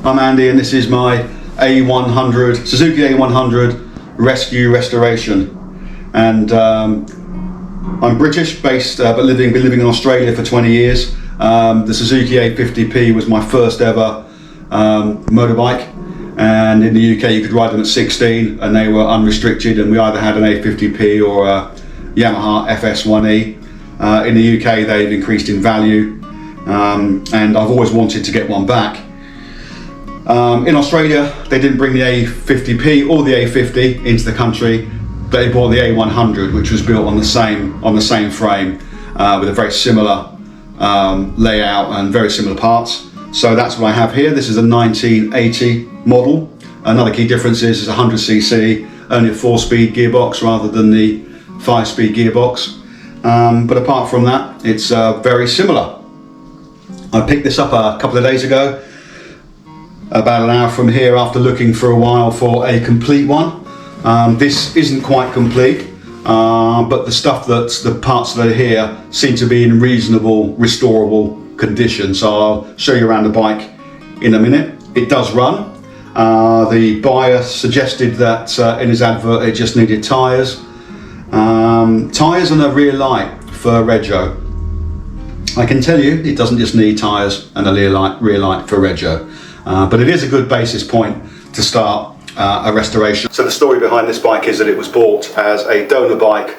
I'm Andy and this is my A100, Suzuki A100 Rescue Restoration. And I'm British based, but been living in Australia for 20 years. The Suzuki A50P was my first ever motorbike. And in the UK you could ride them at 16 and they were unrestricted, and we either had an A50P or a Yamaha FS1E. In the UK they've increased in value, and I've always wanted to get one back. In Australia they didn't bring the A50P or the A50 into the country. They bought the A100, which was built on the same frame with a very similar layout and very similar parts. So that's what I have here. This is a 1980 model. Another key difference is it's 100cc, only a 4-speed gearbox rather than the 5-speed gearbox. But apart from that, it's very similar. I picked this up a couple of days ago, about an hour from here, after looking for a while for a complete one. This isn't quite complete, but the parts that are here seem to be in reasonable, restorable condition. So I'll show you around the bike in a minute. It does run. The buyer suggested that in his advert it just needed tyres. Tyres and a rear light for Rego. I can tell you it doesn't just need tyres and a rear light for Rego, but it is a good basis point to start a restoration. So the story behind this bike is that it was bought as a donor bike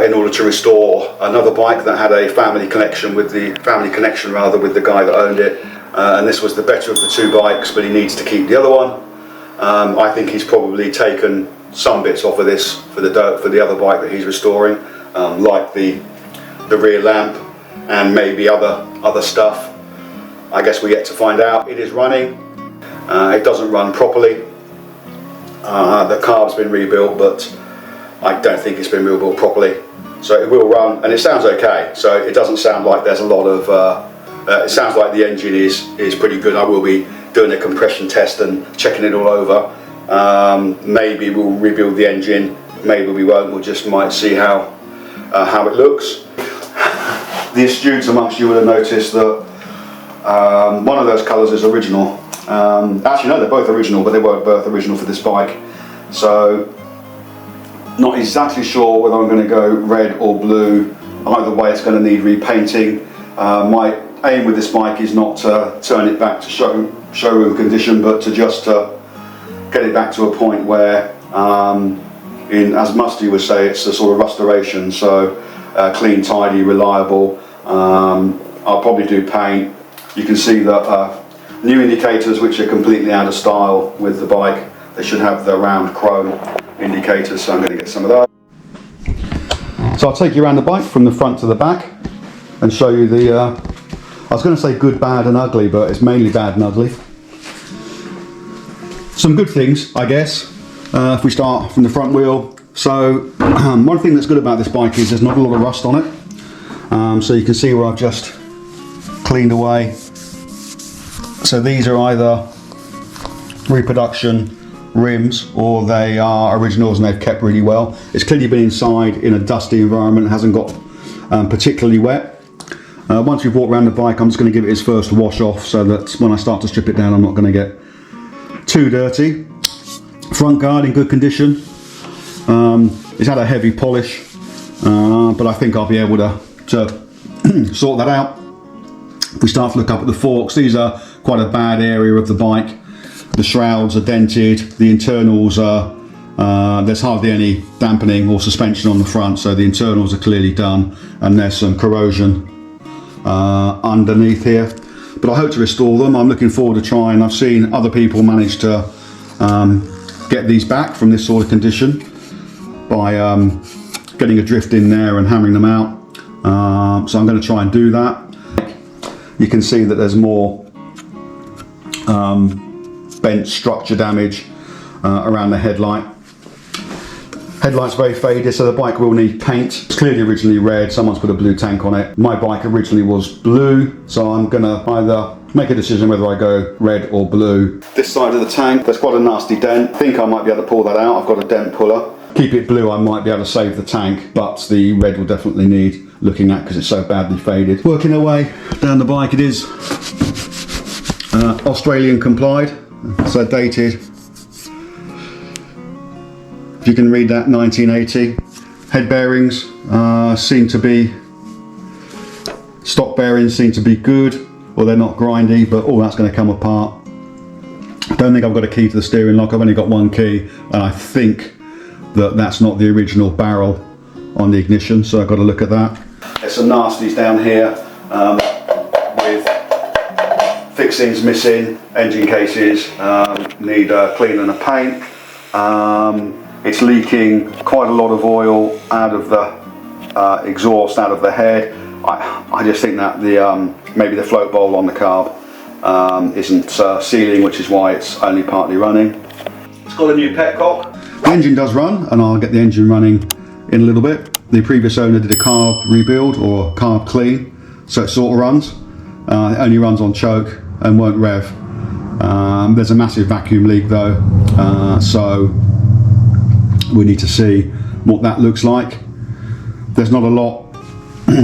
in order to restore another bike that had a family connection with the guy that owned it, and this was the better of the two bikes, but he needs to keep the other one. I think he's probably taken some bits off of this for the other bike that he's restoring, like the rear lamp and maybe other stuff. I guess we get to find out. It is running. It doesn't run properly. The carb's been rebuilt, but I don't think it's been rebuilt properly. So it will run, and it sounds okay. So it doesn't sound like there's a lot of. It sounds like the engine is pretty good. I will be doing a compression test and checking it all over. Maybe we'll rebuild the engine. Maybe we won't. We just might see how it looks. The astutes amongst you will have noticed that one of those colours is original. Actually no, they're both original, but they weren't both original for this bike. So not exactly sure whether I'm going to go red or blue. Either way it's going to need repainting. My aim with this bike is not to turn it back to showroom condition, but to just get it back to a point where, as Musty would say, it's a sort of restoration. So clean, tidy, reliable. I'll probably do paint. You can see that new indicators, which are completely out of style with the bike. They should have the round chrome indicators, so I'm going to get some of those. So I'll take you around the bike from the front to the back and show you the, I was going to say good, bad and ugly, but it's mainly bad and ugly. Some good things, I guess, if we start from the front wheel. So one thing that's good about this bike is there's not a lot of rust on it. So you can see where I've just cleaned away. So these are either reproduction rims or they are originals and they've kept really well. It's clearly been inside in a dusty environment, it hasn't got particularly wet. Once we've walked around the bike, I'm just going to give it its first wash off so that when I start to strip it down I'm not going to get too dirty. Front guard in good condition. It's had a heavy polish, but I think I'll be able to sort that out. If we start to look up at the forks, these are quite a bad area of the bike. The shrouds are dented, the internals are, there's hardly any dampening or suspension on the front, so the internals are clearly done, and there's some corrosion underneath here. But I hope to restore them. I'm looking forward to trying. I've seen other people manage to get these back from this sort of condition by getting a drift in there and hammering them out. So I'm going to try and do that. You can see that there's more bent structure damage around the headlight. Headlight's very faded, so the bike will need paint. It's clearly originally red, someone's put a blue tank on it. My bike originally was blue, so I'm gonna either make a decision whether I go red or blue. This side of the tank, there's quite a nasty dent. I think I might be able to pull that out. I've got a dent puller. Keep it blue, I might be able to save the tank, but the red will definitely need looking at because it's so badly faded. Working our way down the bike, it is Australian complied, so dated, if you can read that, 1980. Head bearings seem to be, stock bearings seem to be good, or they're not grindy, but all that's going to come apart. I don't think I've got a key to the steering lock, I've only got one key, and I think that that's not the original barrel on the ignition, so I've got to look at that. There's some nasties down here with fixings missing, engine cases need cleaning and paint. It's leaking quite a lot of oil out of the exhaust, out of the head. I just think that the maybe the float bowl on the carb isn't sealing, which is why it's only partly running. It's got a new petcock. The engine does run, and I'll get the engine running in a little bit. The previous owner did a carb rebuild or carb clean, so it sort of runs. It only runs on choke and won't rev. There's a massive vacuum leak though, so we need to see what that looks like. There's not a lot,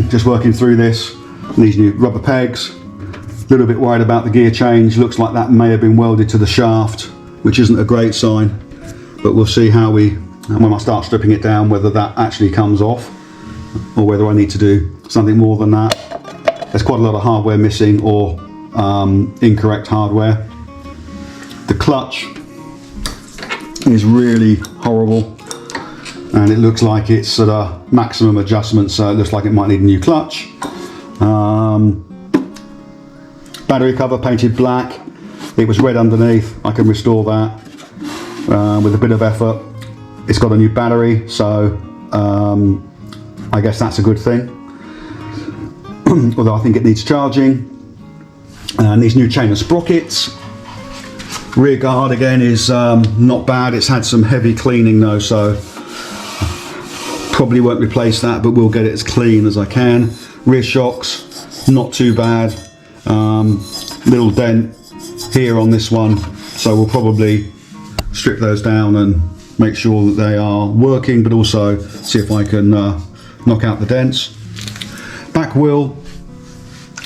just working through this. These new rubber pegs. A little bit worried about the gear change. Looks like that may have been welded to the shaft, which isn't a great sign, but we'll see how when I start stripping it down, whether that actually comes off or whether I need to do something more than that. There's quite a lot of hardware missing, or incorrect hardware. The clutch is really horrible, and it looks like it's at a maximum adjustment, so it looks like it might need a new clutch. Battery cover painted black. It was red underneath. I can restore that with a bit of effort. It's got a new battery, so I guess that's a good thing. Although I think it needs charging. And these new chain and sprockets. Rear guard again is not bad. It's had some heavy cleaning though, so probably won't replace that, but we'll get it as clean as I can. Rear shocks, not too bad. Little dent here on this one, so we'll probably strip those down and make sure that they are working, but also see if I can knock out the dents. Back wheel,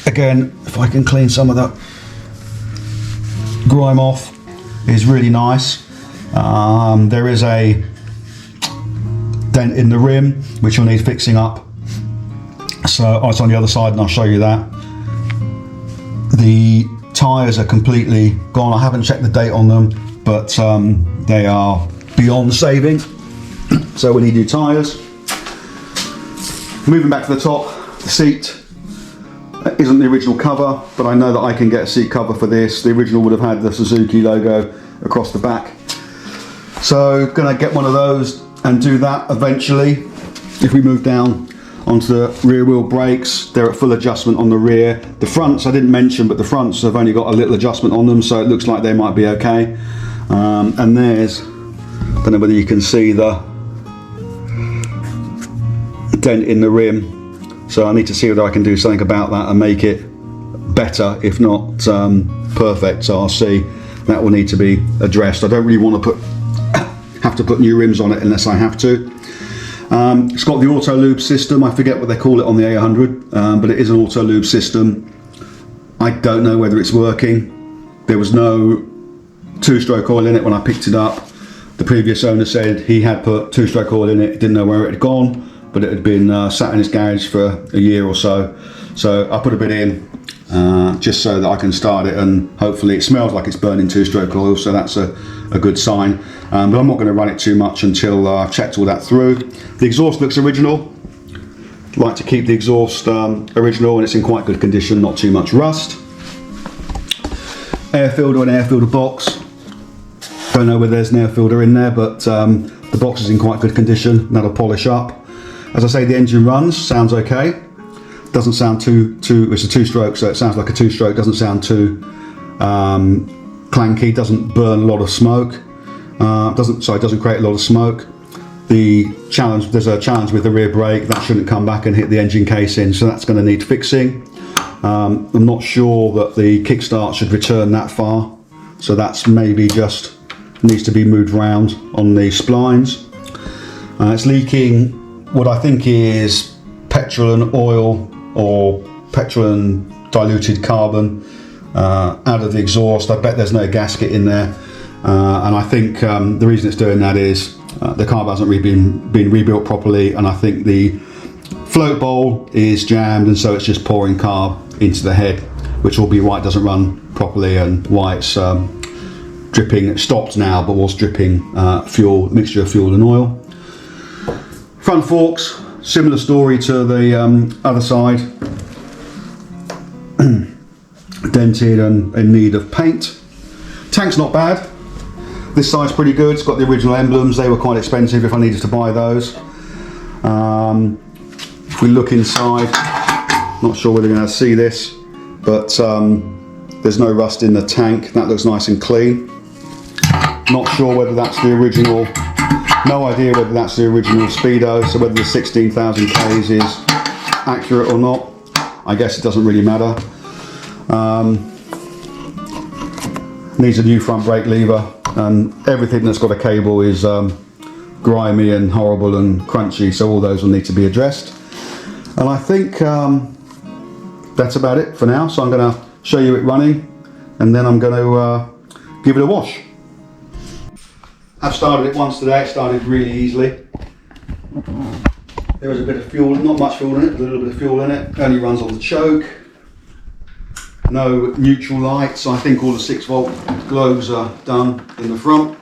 again, if I can clean some of that grime off, is really nice. There is a dent in the rim which will need fixing up, so it's on the other side and I'll show you that. The tyres are completely gone. I haven't checked the date on them, but they are beyond saving, so we need new tyres. Moving back to the top, the seat isn't the original cover, but I know that I can get a seat cover for this. The original would have had the Suzuki logo across the back, so gonna get one of those and do that eventually. If we move down onto the rear wheel brakes, they're at full adjustment on the rear. The fronts I didn't mention, but the fronts have only got a little adjustment on them, so it looks like they might be okay. And there's, don't know whether you can see the dent in the rim, so I need to see whether I can do something about that and make it better, if not perfect. So I'll see. That will need to be addressed. I don't really want to have to put new rims on it unless I have to. It's got the auto lube system. I forget what they call it on the A100, but it is an auto lube system. I don't know whether it's working. There was no two-stroke oil in it when I picked it up. The previous owner said he had put two-stroke oil in it, didn't know where it had gone, but it had been sat in his garage for a year or so. So I put a bit in just so that I can start it, and hopefully it smells like it's burning two-stroke oil, so that's a good sign. But I'm not going to run it too much until I've checked all that through. The exhaust looks original. Like to keep the exhaust original, and it's in quite good condition, not too much rust. Air filter and air filter box. Don't know whether there's an air filter in there, but the box is in quite good condition. That'll polish up. As I say, the engine runs, sounds okay. Doesn't sound too it's a two-stroke, so it sounds like a two-stroke. Doesn't sound too clanky. Doesn't burn a lot of smoke. Doesn't create a lot of smoke. There's a challenge with the rear brake. That shouldn't come back and hit the engine casing, so that's going to need fixing. I'm not sure that the kickstart should return that far, so that's maybe just needs to be moved around on the splines. It's leaking what I think is petrol and oil, or petrol and diluted carbon. out of the exhaust. I bet there's no gasket in there, and I think the reason it's doing that is the carb hasn't really been rebuilt properly, and I think the float bowl is jammed, and so it's just pouring carb into the head, which will be why it doesn't run properly and why it's dripping. It stopped now, but was dripping fuel, mixture of fuel and oil. Front forks, similar story to the other side. Dented and in need of paint. Tank's not bad. This side's pretty good. It's got the original emblems. They were quite expensive if I needed to buy those. If we look inside, not sure whether you're going to see this, but there's no rust in the tank. That looks nice and clean. Not sure whether that's the original, no idea whether that's the original Speedo, so whether the 16,000 Ks is accurate or not. I guess it doesn't really matter. Needs a new front brake lever, and everything that's got a cable is grimy and horrible and crunchy, so all those will need to be addressed. And I think that's about it for now, so I'm going to show you it running, and then I'm going to give it a wash. I've started it once today. It started really easily. There is a bit of fuel, not much fuel in it, but a little bit of fuel in it. Only runs on the choke. No neutral lights. I think all the 6-volt globes are done in the front.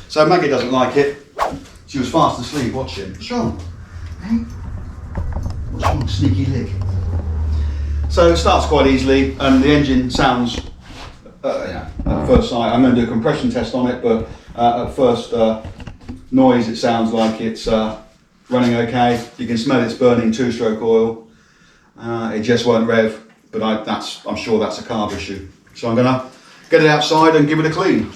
So Maggie doesn't like it. She was fast asleep watching. What's wrong? Hey? What's wrong, sneaky leg? So it starts quite easily, and the engine sounds, at first sight, I'm going to do a compression test on it, but at first noise it sounds like it's running okay. You can smell it's burning 2-stroke oil. It just won't rev, but I'm sure that's a carb issue. So I'm going to get it outside and give it a clean.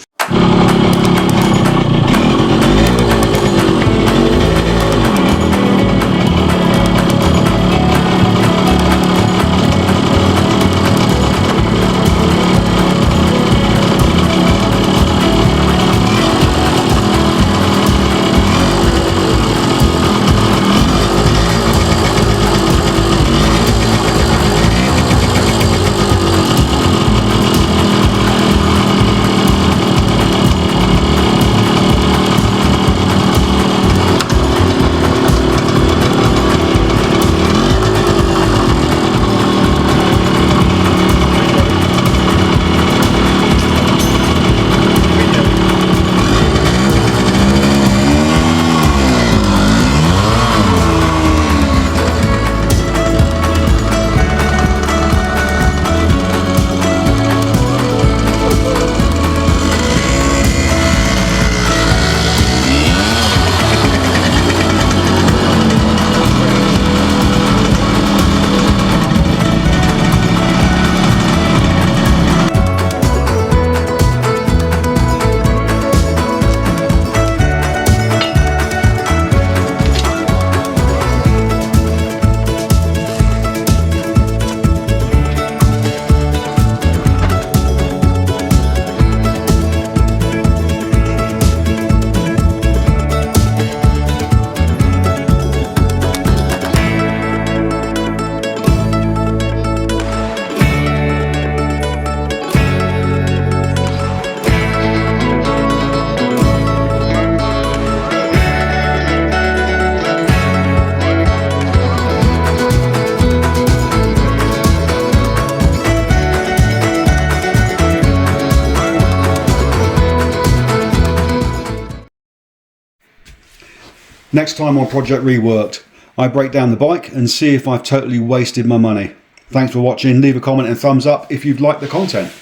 Next time on Project Reworked, I break down the bike and see if I've totally wasted my money. Thanks for watching. Leave a comment and thumbs up if you've liked the content.